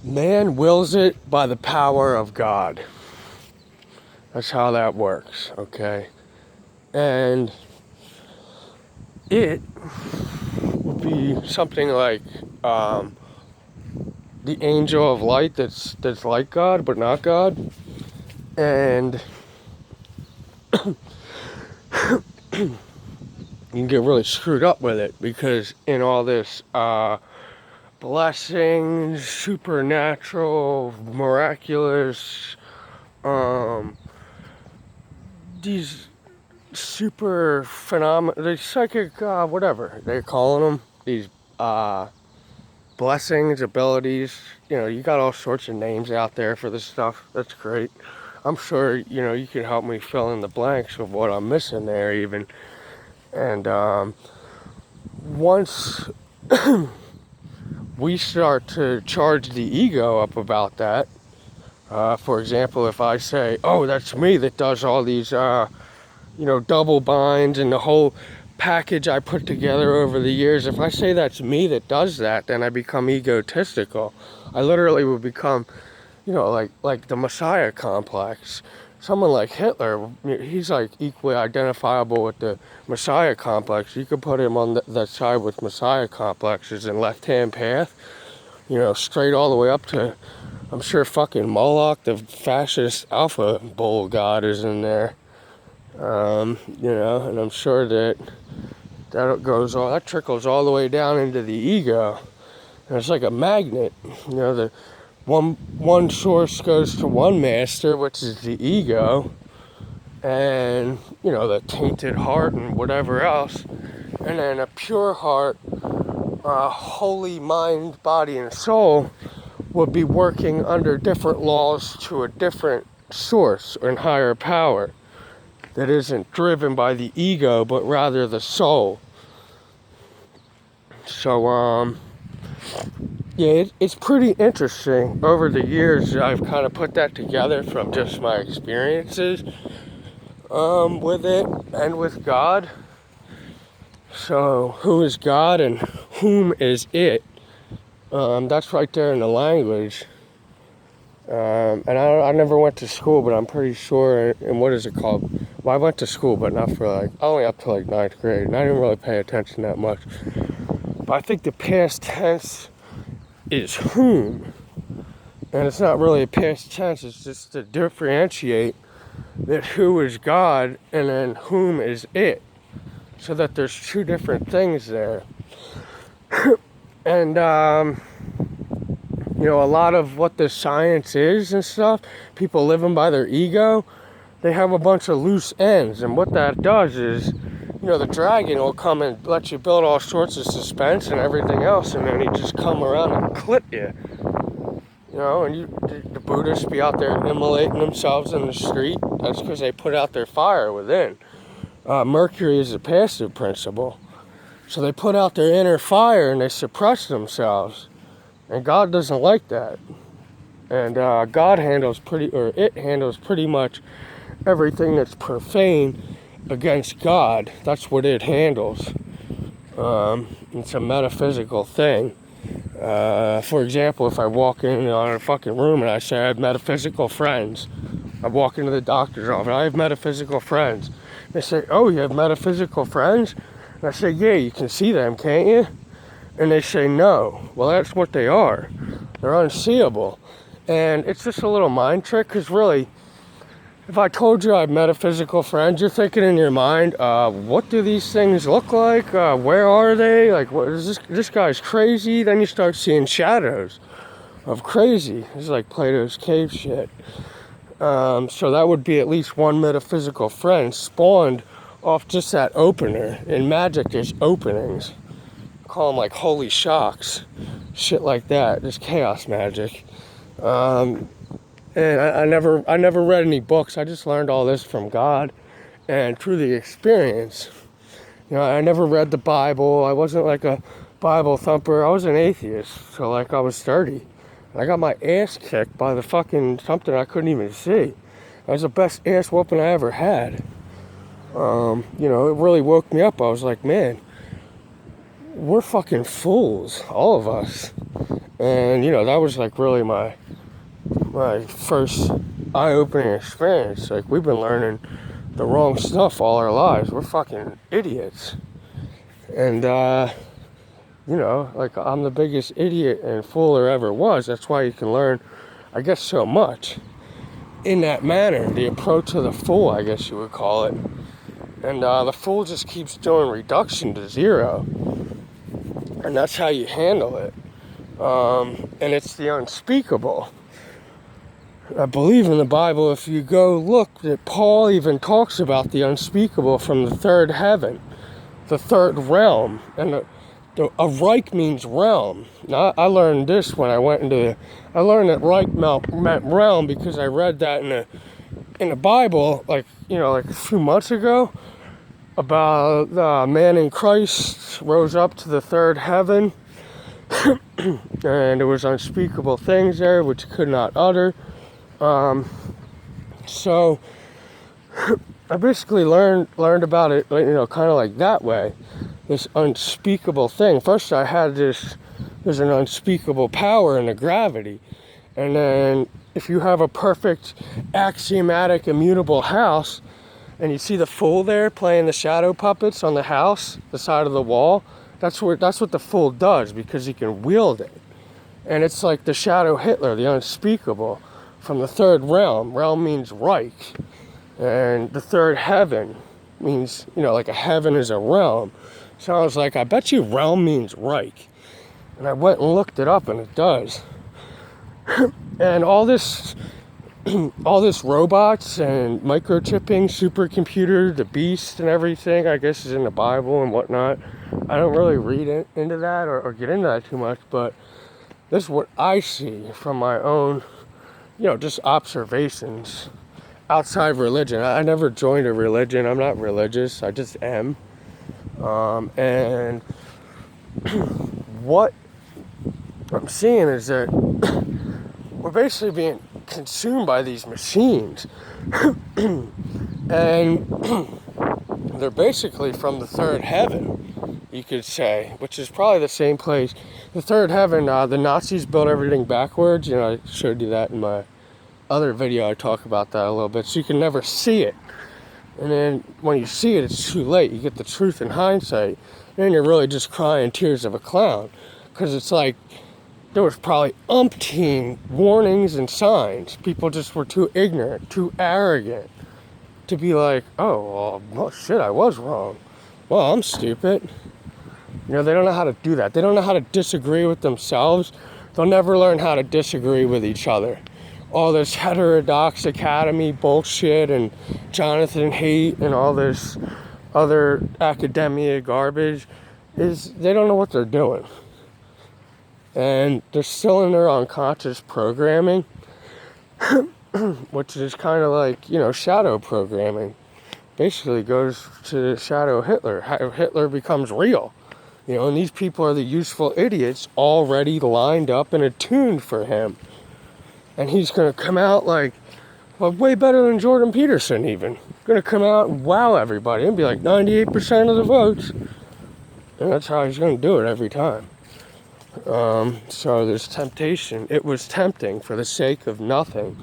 Man wills it by the power of God. That's how that works, okay? And it would be something like the angel of light that's like God but not God. And you can get really screwed up with it because in all this blessings, supernatural, miraculous, these super the psychic, whatever they're calling them, these blessings, abilities. You got all sorts of names out there for this stuff. That's great. I'm sure, you can help me fill in the blanks of what I'm missing there even. And once we start to charge the ego up about that, for example, if I say, oh, that's me that does all these, double binds and the whole package I put together over the years, if I say that's me that does that, then I become egotistical. I literally would become, like the Messiah complex. Someone like Hitler, he's like equally identifiable with the Messiah complex. You could put him on that side with Messiah complexes and left-hand path, straight all the way up to, I'm sure fucking Moloch, the fascist alpha bull god, is in there. And I'm sure that trickles all the way down into the ego. And it's like a magnet. The one source goes to one master, which is the ego, and the tainted heart and whatever else, and then a pure heart, holy mind, body, and soul would be working under different laws to a different source and higher power that isn't driven by the ego but rather the soul. So yeah, it's pretty interesting. Over the years, I've kind of put that together from just my experiences with it and with God. So, who is God and whom is it? That's right there in the language. And I never went to school, but I'm pretty sure, and what is it called? Well, I went to school, but not for only up to 9th grade, and I didn't really pay attention that much. But I think the past tense is whom, and it's not really a past tense, it's just to differentiate that who is God and then whom is it, so that there's two different things there. And a lot of what the science is and stuff, people living by their ego, they have a bunch of loose ends, and what that does is, the dragon will come and let you build all sorts of suspense and everything else, and then he just come around and clip you. And the Buddhists be out there immolating themselves in the street. That's because they put out their fire within. Mercury is a passive principle. So they put out their inner fire and they suppress themselves. And God doesn't like that. And it handles pretty much everything that's profane against God. That's what it handles. It's a metaphysical thing. For example, if I walk in a fucking room and I say I have metaphysical friends, I walk into the doctor's office, I have metaphysical friends. They say, oh, you have metaphysical friends? And I say, yeah, you can see them, can't you? And they say, no. Well, that's what they are. They're unseeable. And it's just a little mind trick, because really, if I told you I have metaphysical friends, you're thinking in your mind, what do these things look like? Where are they? Like, what is this guy's crazy? Then you start seeing shadows of crazy. It's like Plato's cave shit. So that would be at least one metaphysical friend spawned off just that opener. In magic, there's openings. Call them like holy shocks. Shit like that. Just chaos magic. And I never read any books. I just learned all this from God and through the experience. I never read the Bible. I wasn't like a Bible thumper. I was an atheist. So I was 30. And I got my ass kicked by the fucking something I couldn't even see. That was the best ass whooping I ever had. It really woke me up. I was like, man, we're fucking fools, all of us. And, that was like really my first eye-opening experience. Like, we've been learning the wrong stuff all our lives. We're fucking idiots. And, like, I'm the biggest idiot and fool there ever was. That's why you can learn, I guess, so much in that manner. The approach of the fool, I guess you would call it. And the fool just keeps doing reduction to zero. And that's how you handle it. And it's the unspeakable. I believe in the Bible, if you go look, that Paul even talks about the unspeakable from the third heaven, the third realm. And a Reich means realm. Now, I learned this when I learned that Reich meant realm because I read that in the Bible, like a few months ago, about a man in Christ rose up to the third heaven, and there was unspeakable things there which could not utter. So I basically learned about it, kind of like that way, this unspeakable thing. First I had there's an unspeakable power in the gravity, and then if you have a perfect axiomatic immutable house, and you see the fool there playing the shadow puppets on the house, the side of the wall, that's what the fool does, because he can wield it. And it's like the shadow Hitler, the unspeakable, from the third realm. Realm means Reich. And the third heaven means, like a heaven is a realm. So I was like, I bet you realm means Reich. And I went and looked it up, and it does. And all this robots and microchipping, supercomputer, the beast and everything, I guess is in the Bible and whatnot. I don't really read into that or get into that too much, but this is what I see from my own, just observations outside religion. I never joined a religion. I'm not religious. I just am. And what I'm seeing is that we're basically being consumed by these machines. And they're basically from the third heaven, you could say, which is probably the same place. The third heaven, the Nazis built everything backwards. I showed you that in my other video. I talk about that a little bit, so you can never see it. And then when you see it, it's too late. You get the truth in hindsight. And then you're really just crying tears of a clown, because it's like there was probably umpteen warnings and signs. People just were too ignorant, too arrogant to be like, oh, well, shit, I was wrong. Well, I'm stupid. They don't know how to do that. They don't know how to disagree with themselves. They'll never learn how to disagree with each other. All this heterodox academy bullshit and Jonathan hate and all this other academia garbage they don't know what they're doing. And they're still in their unconscious programming, which is kind of like, shadow programming. Basically goes to shadow Hitler. How Hitler becomes real. And these people are the useful idiots already lined up and attuned for him. And he's going to come out like, way better than Jordan Peterson even. Going to come out and wow everybody and be like 98% of the votes. And that's how he's going to do it every time. So there's temptation. It was tempting for the sake of nothing.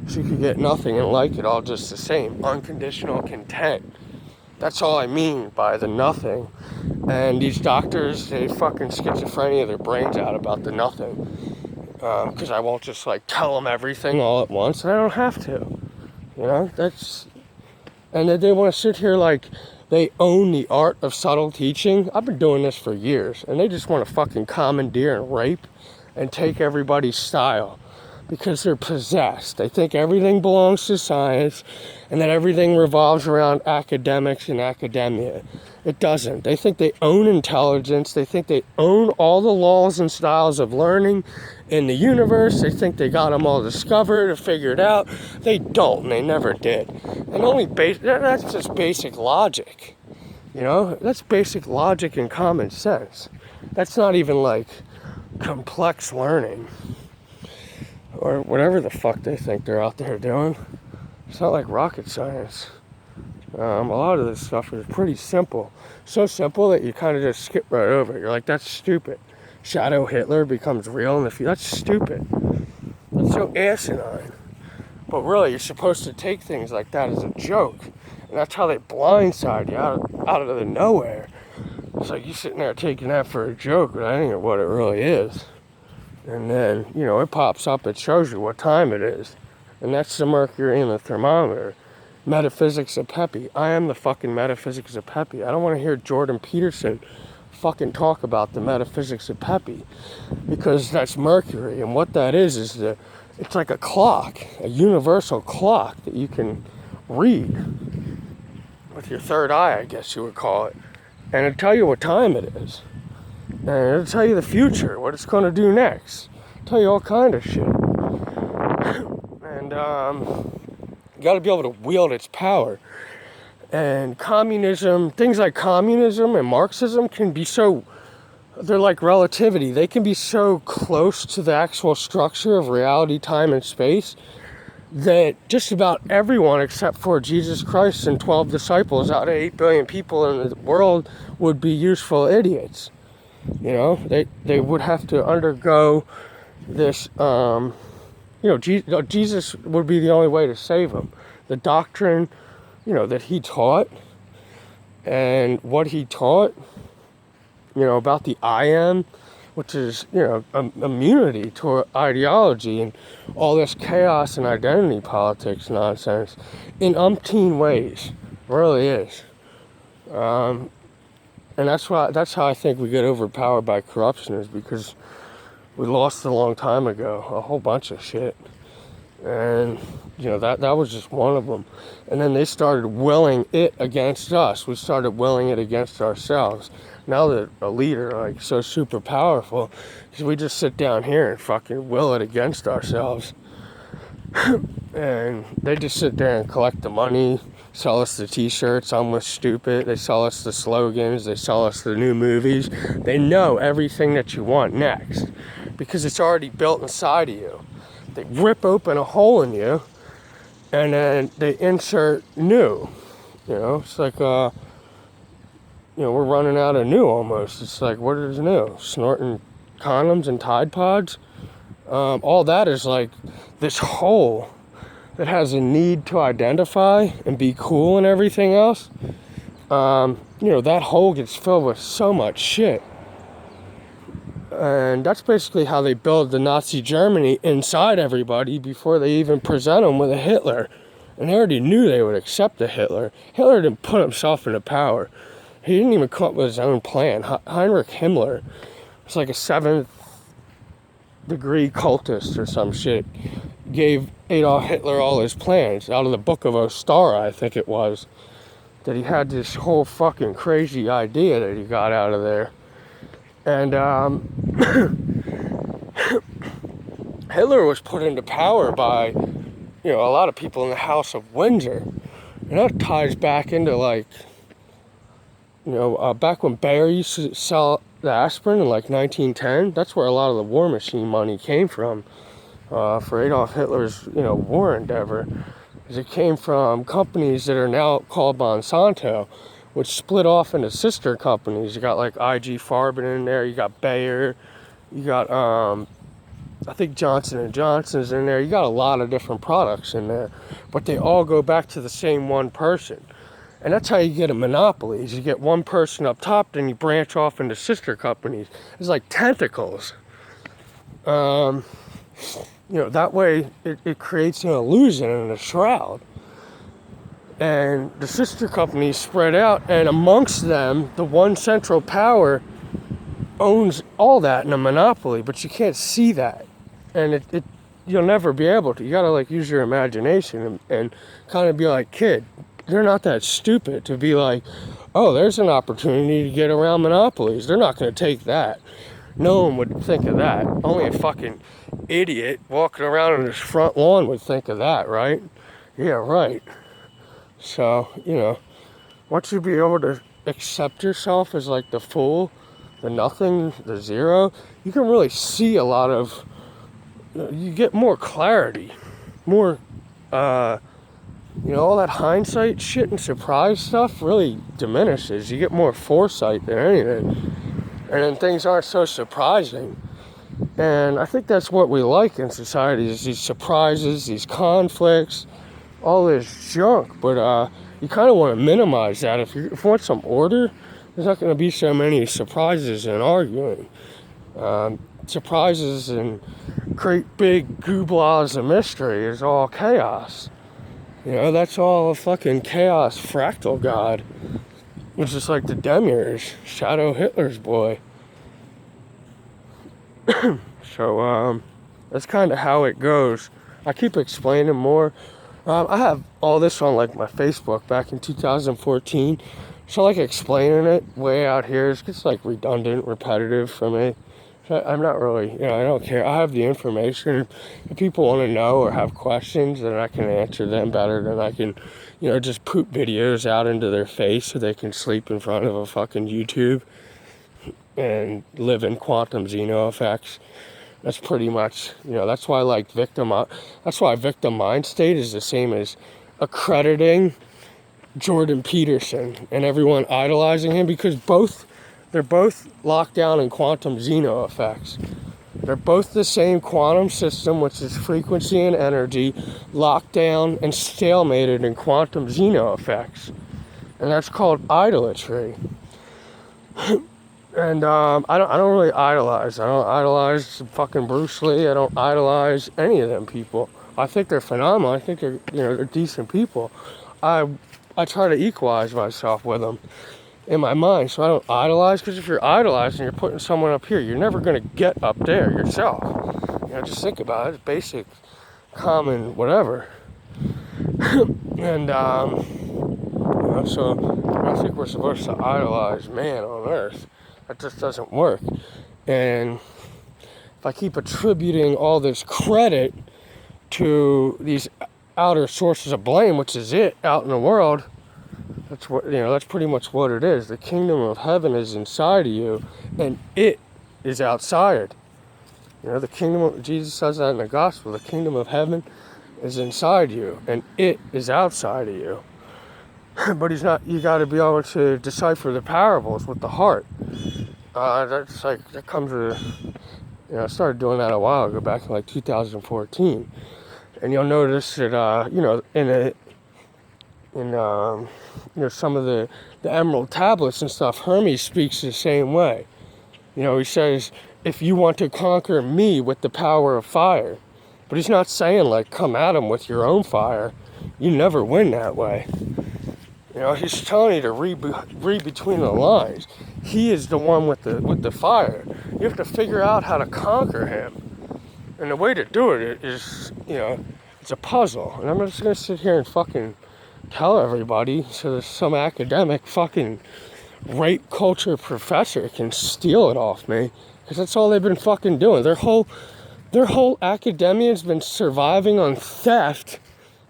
So you could get nothing and like it all just the same. Unconditional content. That's all I mean by the nothing. And these doctors, they fucking schizophrenia their brains out about the nothing. Because I won't just tell them everything all at once, and I don't have to. And then they want to sit here like they own the art of subtle teaching. I've been doing this for years, and they just want to fucking commandeer and rape and take everybody's style because they're possessed. They think everything belongs to science and that everything revolves around academics and academia. It doesn't. They think they own intelligence. They think they own all the laws and styles of learning in the universe. They think they got them all discovered or figured out. They don't, and they never did. And that's just basic logic. That's basic logic and common sense. That's not even complex learning or whatever the fuck they think they're out there doing. It's not like rocket science. A lot of this stuff is pretty simple. So simple that you kind of just skip right over it. You're like, that's stupid. Shadow Hitler becomes real in the future. That's stupid. That's so asinine. But really, you're supposed to take things like that as a joke. And that's how they blindside you out of the nowhere. It's like you sitting there taking that for a joke, but that ain't what it really is. And then, it pops up, it shows you what time it is. And that's the mercury in the thermometer. Metaphysics of Pepe. I am the fucking metaphysics of Pepe. I don't want to hear Jordan Peterson fucking talk about the metaphysics of Pepe. Because that's mercury. And what that is it's like a clock. A universal clock that you can read. With your third eye, I guess you would call it. And it'll tell you what time it is. And it'll tell you the future, what it's going to do next. It'll tell you all kind of shit. And, you got to be able to wield its power. And communism, things like communism and Marxism can be so, they're like relativity. They can be so close to the actual structure of reality, time, and space that just about everyone except for Jesus Christ and 12 disciples out of 8 billion people in the world would be useful idiots. They would have to undergo this, Jesus would be the only way to save them. The doctrine, that he taught and what he taught, about the I am, which is, immunity to ideology and all this chaos and identity politics nonsense in umpteen ways. It really is. And that's how I think we get overpowered by corruption, is because we lost a long time ago a whole bunch of shit. And, that was just one of them. And then they started willing it against us. We started willing it against ourselves. Now that a leader, so super powerful, because we just sit down here and fucking will it against ourselves. And they just sit there and collect the money, sell us the t-shirts, I'm with stupid. They sell us the slogans, they sell us the new movies. They know everything that you want next, because it's already built inside of you. They rip open a hole in you, and then they insert new. It's like, we're running out of new almost. It's like, what is new? Snorting condoms and Tide Pods? All that is like this hole that has a need to identify and be cool and everything else. That hole gets filled with so much shit. And that's basically how they build the Nazi Germany inside everybody before they even present them with a Hitler. And they already knew they would accept a Hitler. Hitler didn't put himself into power. He didn't even come up with his own plan. Heinrich Himmler was like a 7th degree cultist or some shit. Gave Adolf Hitler all his plans out of the Book of Ostara, I think it was. That he had this whole fucking crazy idea that he got out of there. And Hitler was put into power by, a lot of people in the House of Windsor. And that ties back into back when Bayer used to sell the aspirin in 1910. That's where a lot of the war machine money came from for Adolf Hitler's, war endeavor. Because it came from companies that are now called Monsanto, which split off into sister companies. You got IG Farben in there, you got Bayer, you got I think Johnson & Johnson's in there. You got a lot of different products in there, but they all go back to the same one person. And that's how you get a monopoly, is you get one person up top, then you branch off into sister companies. It's like tentacles. That way it creates an illusion and a shroud. And the sister companies spread out, and amongst them, the one central power owns all that in a monopoly, but you can't see that. And you'll never be able to. You gotta use your imagination and kind of be like, kid, they're not that stupid to be like, oh, there's an opportunity to get around monopolies. They're not gonna take that. No one would think of that. Only a fucking idiot walking around on his front lawn would think of that, right? Yeah, right. So, once you be able to accept yourself as the fool, the nothing, the zero, you can really see a lot of, you get more clarity, more All that hindsight shit and surprise stuff really diminishes. You get more foresight than anything. And then things aren't so surprising. And I think that's what we like in society, is these surprises, these conflicts, all this junk. But you kind of want to minimize that. If you want some order, there's not going to be so many surprises and arguing. Surprises and great big gooblas of mystery is all chaos. That's all a fucking chaos fractal god. It's just like the Demiurge, Shadow Hitler's boy. So, that's kind of how it goes. I keep explaining more. I have all this on, like, my Facebook back in 2014. So, like, explaining it way out here is just, like, redundant, repetitive for me. I'm not really, I don't care. I have the information. If people want to know or have questions, then I can answer them better than I can, just poop videos out into their face so they can sleep in front of a fucking YouTube and live in quantum xeno effects. That's pretty much, that's why, like, that's why victim mind state is the same as accrediting Jordan Peterson and everyone idolizing him, because they're both locked down in quantum xeno effects. They're both the same quantum system, which is frequency and energy, locked down and stalemated in quantum xeno effects. And that's called idolatry. And I don't really idolize. I don't idolize fucking Bruce Lee. I don't idolize any of them people. I think they're phenomenal. I think they're decent people. I try to equalize myself with them in my mind, so I don't idolize, because if you're idolizing, you're putting someone up here, you're never going to get up there yourself. Just think about it. It's basic, common, whatever. And so I don't think we're supposed to idolize man on earth. That just doesn't work. And if I keep attributing all this credit to these outer sources of blame, which is it out in the world, that's what, that's pretty much what it is. The kingdom of heaven is inside of you, and it is outside. The kingdom of, Jesus says that in the gospel, the kingdom of heaven is inside you, and it is outside of you. But you got to be able to decipher the parables with the heart. That comes with, I started doing that a while ago, back in like 2014. And you'll notice that, in some of the emerald tablets and stuff, Hermes speaks the same way. He says, if you want to conquer me with the power of fire. But he's not saying, like, come at him with your own fire. You never win that way. He's telling you to read between the lines. He is the one with the fire. You have to figure out how to conquer him. And the way to do it is, it's a puzzle. And I'm just going to sit here and fucking tell everybody so that some academic fucking rape culture professor can steal it off me. Because that's all they've been fucking doing. Their whole academia has been surviving on theft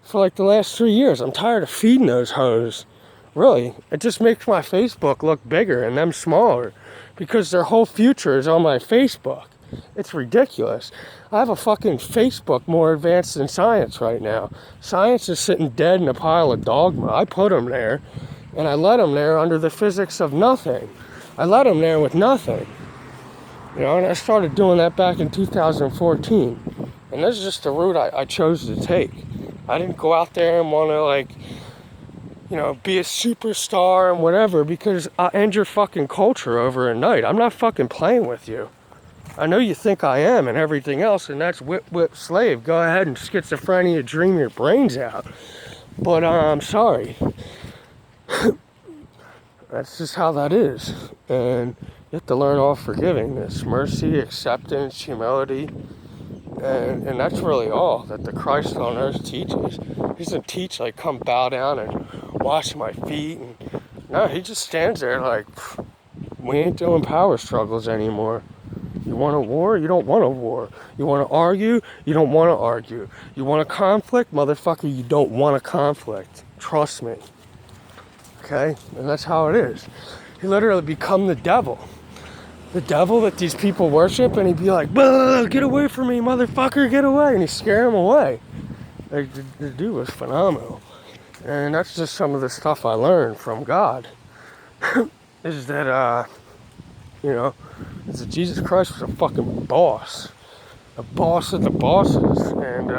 for like the last 3 years. I'm tired of feeding those hoes. Really. It just makes my Facebook look bigger and them smaller. Because their whole future is on my Facebook. It's ridiculous. I have a fucking Facebook more advanced than science right now. Science is sitting dead in a pile of dogma. I put them there, and I let them there under the physics of nothing. I let them there with nothing. And I started doing that back in 2014. And this is just the route I chose to take. I didn't go out there and want to, be a superstar and whatever, because I'll end your fucking culture over a night. I'm not fucking playing with you. I know you think I am and everything else, and that's whip, slave. Go ahead and schizophrenia, dream your brains out. But I'm sorry. That's just how that is. And you have to learn all forgivingness, mercy, acceptance, humility. And that's really all that the Christ on earth teaches. He doesn't teach, like, come bow down and wash my feet. No, he just stands there like, we ain't doing power struggles anymore. You want a war? You don't want a war. You want to argue? You don't want to argue. You want a conflict? Motherfucker, you don't want a conflict. Trust me. Okay? And that's how it is. He literally become the devil. The devil that these people worship, and he'd be like, get away from me, motherfucker, get away. And he'd scare him away. Like, the dude was phenomenal. And that's just some of the stuff I learned from God. Is that, is that Jesus Christ was a fucking boss. A boss of the bosses. And,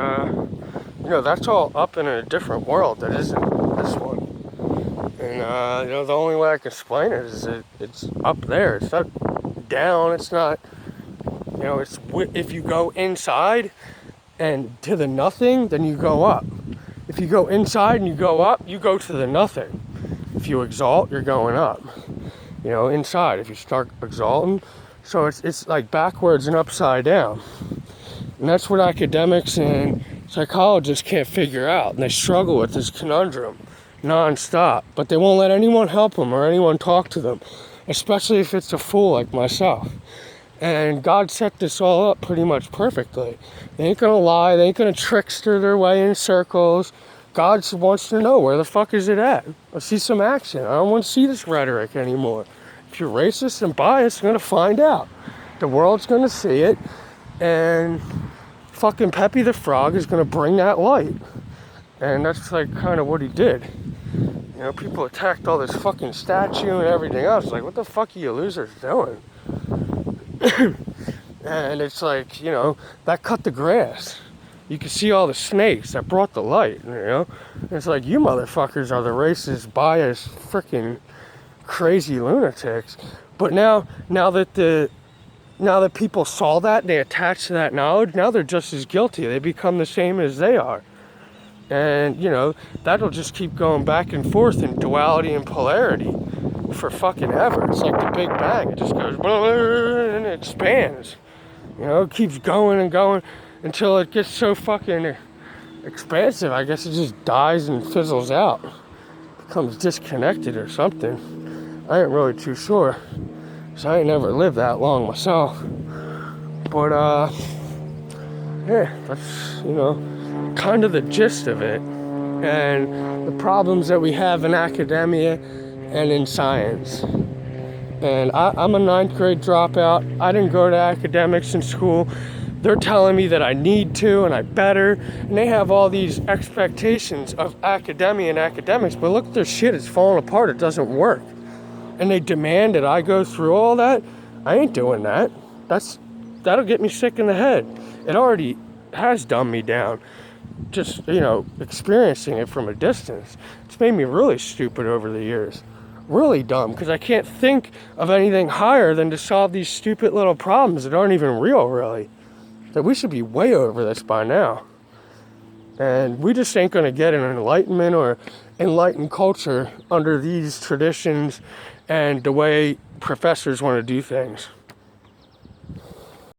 that's all up in a different world that isn't this one. And, the only way I can explain it is that it's up there. It's not down. It's not, if you go inside and to the nothing, then you go up. If you go inside and you go up, you go to the nothing. If you exalt, you're going up. Inside, if you start exalting. So it's like backwards and upside down. And that's what academics and psychologists can't figure out. And they struggle with this conundrum non-stop. But they won't let anyone help them or anyone talk to them. Especially if it's a fool like myself. And God set this all up pretty much perfectly. They ain't gonna lie. They ain't gonna trickster their way in circles. God wants to know, where the fuck is it at? Let's see some action. I don't want to see this rhetoric anymore. If you're racist and biased, you're gonna find out. The world's gonna see it. And fucking Peppy the Frog is gonna bring that light. And that's like kind of what he did. People attacked all this fucking statue and everything else. Like, what the fuck are you losers doing? And it's like, that cut the grass. You can see all the snakes that brought the light, And it's like, you motherfuckers are the racist, biased, freaking crazy lunatics. But now that people saw that and they attach to that knowledge, now they're just as guilty. They become the same as they are. And, that'll just keep going back and forth in duality and polarity for fucking ever. It's like the Big Bang. It just goes and it expands. It keeps going and going until it gets so fucking expansive. I guess it just dies and fizzles out. Becomes disconnected or something. I ain't really too sure. Because I ain't never lived that long myself. But, that's, kind of the gist of it. And the problems that we have in academia and in science. And I'm a 9th grade dropout. I didn't go to academics in school. They're telling me that I need to and I better. And they have all these expectations of academia and academics. But look, their shit is falling apart. It doesn't work. And they demand that I go through all that. I ain't doing that. That'll get me sick in the head. It already has dumbed me down. Just, experiencing it from a distance. It's made me really stupid over the years. Really dumb, because I can't think of anything higher than to solve these stupid little problems that aren't even real, really. That we should be way over this by now. And we just ain't going to get an enlightenment or enlightened culture under these traditions and the way professors want to do things.